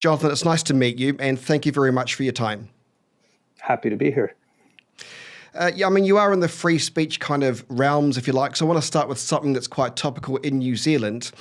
Jonathan, it's nice to meet you, and thank you very much for your time. Happy to be here. You are in the free speech kind of realms, if you like, so I want to start with something that's quite topical in New Zealand.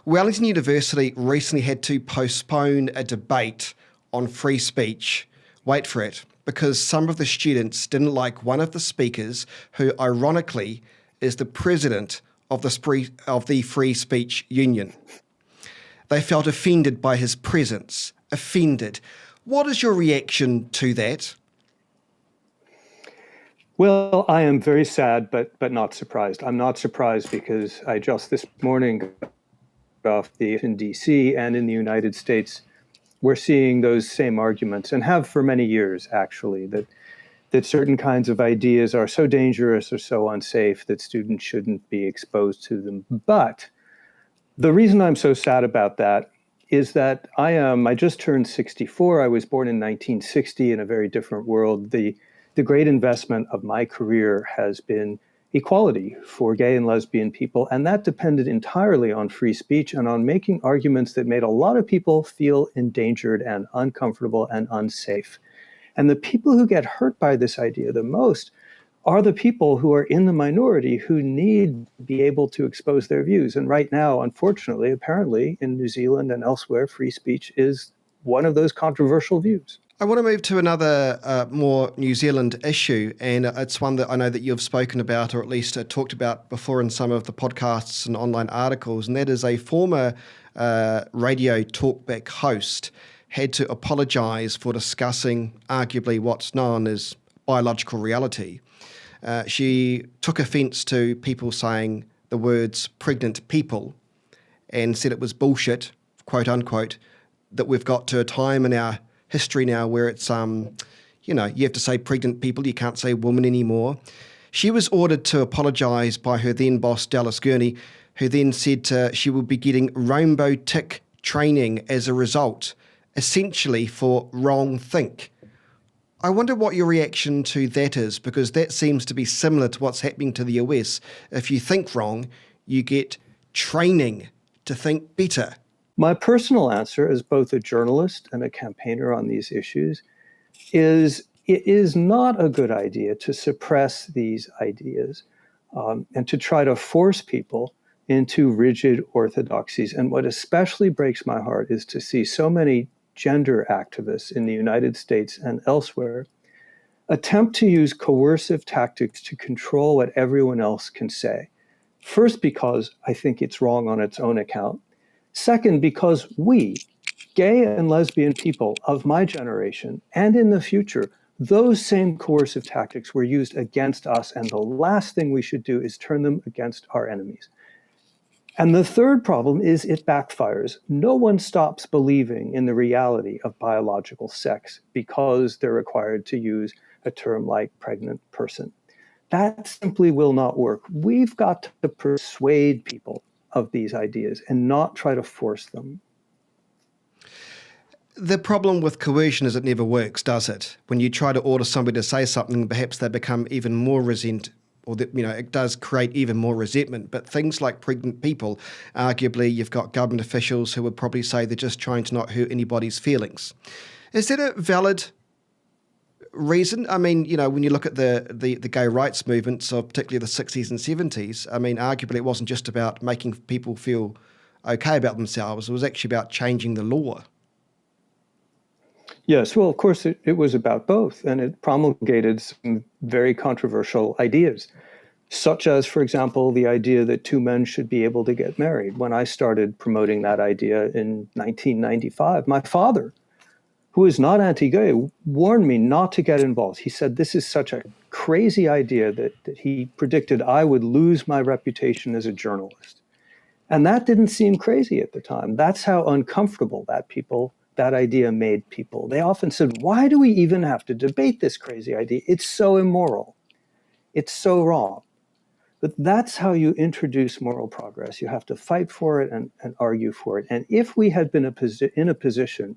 Wellington University recently had to postpone a debate on free speech, wait for it, because some of the students didn't like one of the speakers who, ironically, is the president of the Free Speech Union. They felt offended by his presence. Offended. What is your reaction to that? Well, I am very sad, but not surprised. I'm not surprised because I just this morning got off in DC and in the United States, we're seeing those same arguments and have for many years, actually, that certain kinds of ideas are so dangerous or so unsafe that students shouldn't be exposed to them. But the reason I'm so sad about that is that I just turned 64. I was born in 1960 in a very different world. The great investment of my career has been equality for gay and lesbian people, and that depended entirely on free speech and on making arguments that made a lot of people feel endangered and uncomfortable and unsafe. And the people who get hurt by this idea the most are the people who are in the minority who need to be able to expose their views. And right now, unfortunately, apparently in New Zealand and elsewhere, free speech is one of those controversial views. I want to move to another more New Zealand issue, and it's one that I know that you've spoken about, or at least talked about before in some of the podcasts and online articles, and that is a former radio talkback host had to apologise for discussing arguably what's known as biological reality. She took offence to people saying the words pregnant people and said it was bullshit, quote unquote, that we've got to a time in our history now where it's, you have to say pregnant people, you can't say woman anymore. She was ordered to apologise by her then boss, Dallas Gurney, who then said she would be getting rainbow tick training as a result, essentially for wrong think. I wonder what your reaction to that is, because that seems to be similar to what's happening to the US. If you think wrong, you get training to think better. My personal answer as both a journalist and a campaigner on these issues is it is not a good idea to suppress these ideas and to try to force people into rigid orthodoxies. And what especially breaks my heart is to see so many gender activists in the United States and elsewhere attempt to use coercive tactics to control what everyone else can say. First, because I think it's wrong on its own account. Second, because we, gay and lesbian people of my generation and in the future, those same coercive tactics were used against us, and the last thing we should do is turn them against our enemies. And the third problem is it backfires. No one stops believing in the reality of biological sex because they're required to use a term like pregnant person. That simply will not work. We've got to persuade people of these ideas and not try to force them. The problem with coercion is it never works, does it? When you try to order somebody to say something, perhaps they become even more it does create even more resentment. But things like pregnant people, arguably you've got government officials who would probably say they're just trying to not hurt anybody's feelings. Is that a valid reason? I mean, when you look at the gay rights movements of particularly the 60s and 70s, I mean, arguably it wasn't just about making people feel okay about themselves. It was actually about changing the law. Yes, well, of course, it was about both, and it promulgated some very controversial ideas, such as, for example, the idea that two men should be able to get married. When I started promoting that idea in 1995, my father, who is not anti-gay, warned me not to get involved. He said this is such a crazy idea that he predicted I would lose my reputation as a journalist. And that didn't seem crazy at the time. That's how uncomfortable that idea made people. They often said, why do we even have to debate this crazy idea? It's so immoral. It's so wrong. But that's how you introduce moral progress. You have to fight for it and argue for it. And if we had been in a position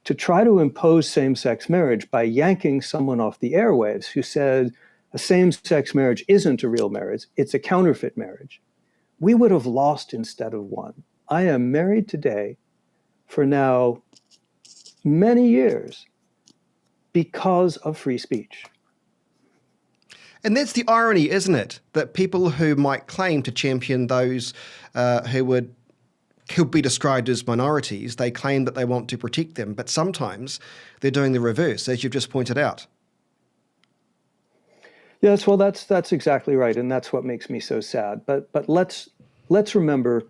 to try to impose same-sex marriage by yanking someone off the airwaves who said a same-sex marriage isn't a real marriage, it's a counterfeit marriage, we would have lost instead of won. I am married today for now many years because of free speech. And that's the irony, isn't it? That people who might claim to champion those who could be described as minorities, they claim that they want to protect them, but sometimes they're doing the reverse, as you've just pointed out. Yes, well, that's exactly right, and that's what makes me so sad. But let's remember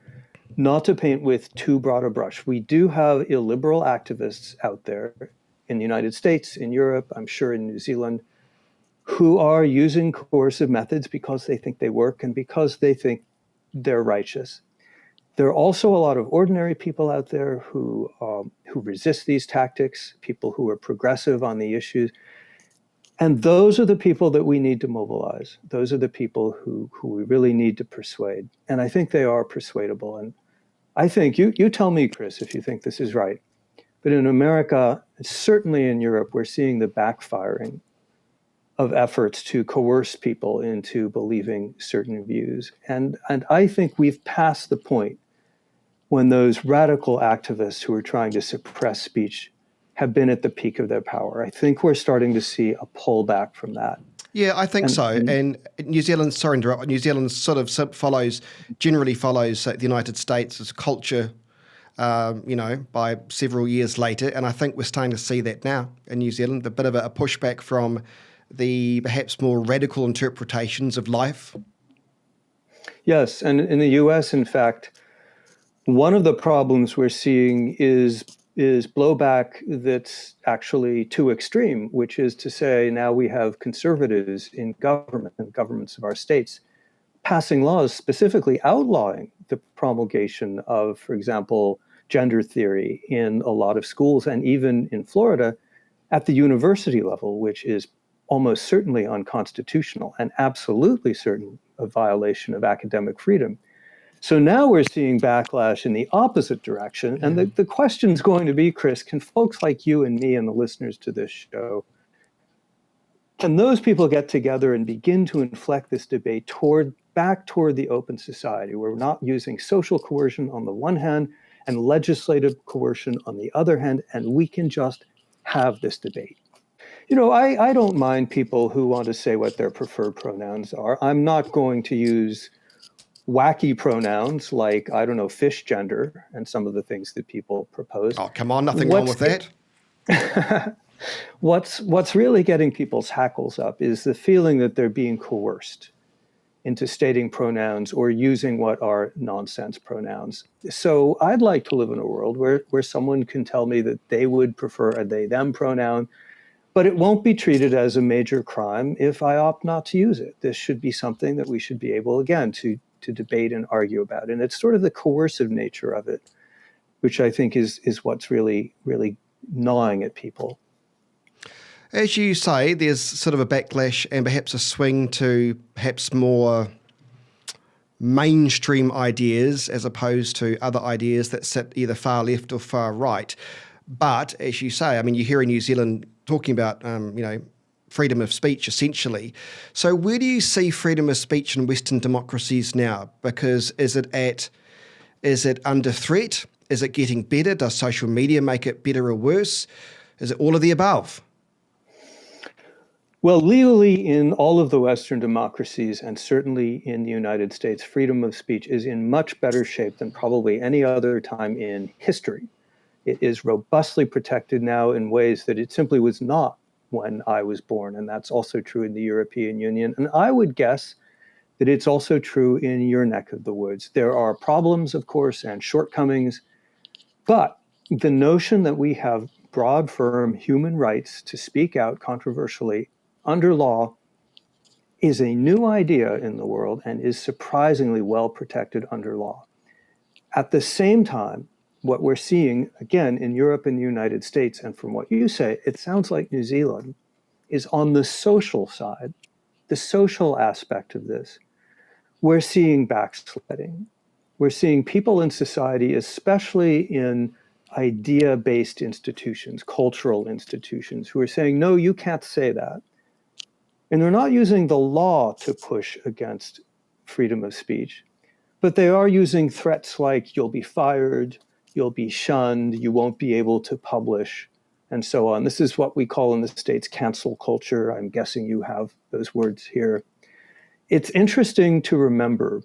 not to paint with too broad a brush. We do have illiberal activists out there in the United States, in Europe, I'm sure in New Zealand, who are using coercive methods because they think they work and because they think they're righteous. There are also a lot of ordinary people out there who resist these tactics, people who are progressive on the issues. And those are the people that we need to mobilize. Those are the people who we really need to persuade. And I think they are persuadable. And I think, you tell me, Chris, if you think this is right. But in America, certainly in Europe, we're seeing the backfiring of efforts to coerce people into believing certain views. And I think we've passed the point when those radical activists who are trying to suppress speech have been at the peak of their power. I think we're starting to see a pullback from that. Yeah, I think so. And New Zealand, sorry to interrupt, New Zealand sort of generally follows the United States' culture, by several years later. And I think we're starting to see that now in New Zealand, a bit of a pushback from the perhaps more radical interpretations of life. Yes, and in the US, in fact, one of the problems we're seeing is blowback that's actually too extreme, which is to say now we have conservatives in government and governments of our states passing laws specifically outlawing the promulgation of, for example, gender theory in a lot of schools and even in Florida at the university level, which is almost certainly unconstitutional and absolutely certain a violation of academic freedom. So now we're seeing backlash in the opposite direction. And the question is going to be, Chris, can folks like you and me and the listeners to this show, can those people get together and begin to inflect this debate back toward the open society, where we're not using social coercion on the one hand and legislative coercion on the other hand, and we can just have this debate? I don't mind people who want to say what their preferred pronouns are. I'm not going to use wacky pronouns like, I don't know, fish gender and some of the things that people propose. Oh, come on, nothing wrong with that. What's really getting people's hackles up is the feeling that they're being coerced into stating pronouns or using what are nonsense pronouns. So I'd like to live in a world where someone can tell me that they would prefer a they, them pronoun, but it won't be treated as a major crime if I opt not to use it. This should be something that we should be able, again, to debate and argue about. And it's sort of the coercive nature of it, which I think is what's really, really gnawing at people. As you say, there's sort of a backlash and perhaps a swing to perhaps more mainstream ideas as opposed to other ideas that sit either far left or far right. But as you say, I mean, you hear in New Zealand talking about, freedom of speech, essentially. So where do you see freedom of speech in Western democracies now? Because is it under threat? Is it getting better? Does social media make it better or worse? Is it all of the above? Well, legally in all of the Western democracies, and certainly in the United States, freedom of speech is in much better shape than probably any other time in history. It is robustly protected now in ways that it simply was not when I was born, and that's also true in the European Union. And I would guess that it's also true in your neck of the woods. There are problems, of course, and shortcomings, but the notion that we have broad, firm human rights to speak out controversially under law is a new idea in the world and is surprisingly well protected under law. At the same time, what we're seeing, again, in Europe and the United States, and from what you say, it sounds like New Zealand, is on the social side, the social aspect of this. We're seeing backsliding. We're seeing people in society, especially in idea-based institutions, cultural institutions, who are saying, no, you can't say that. And they're not using the law to push against freedom of speech, but they are using threats like you'll be fired, you'll be shunned, you won't be able to publish and so on. This is what we call in the States cancel culture. I'm guessing you have those words here. It's interesting to remember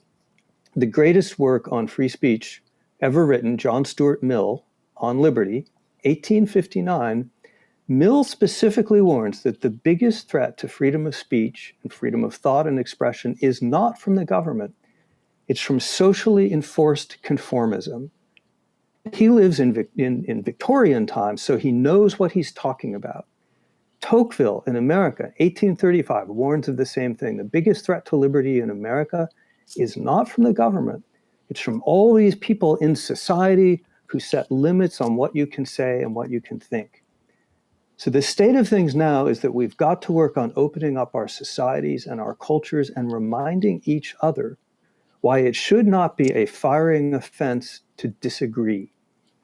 the greatest work on free speech ever written, John Stuart Mill, on liberty, 1859. Mill specifically warns that the biggest threat to freedom of speech and freedom of thought and expression is not from the government. It's from socially enforced conformism. He lives in Victorian times, so he knows what he's talking about. Tocqueville in America, 1835, warns of the same thing. The biggest threat to liberty in America is not from the government. It's from all these people in society who set limits on what you can say and what you can think. So the state of things now is that we've got to work on opening up our societies and our cultures and reminding each other why it should not be a firing offense to disagree.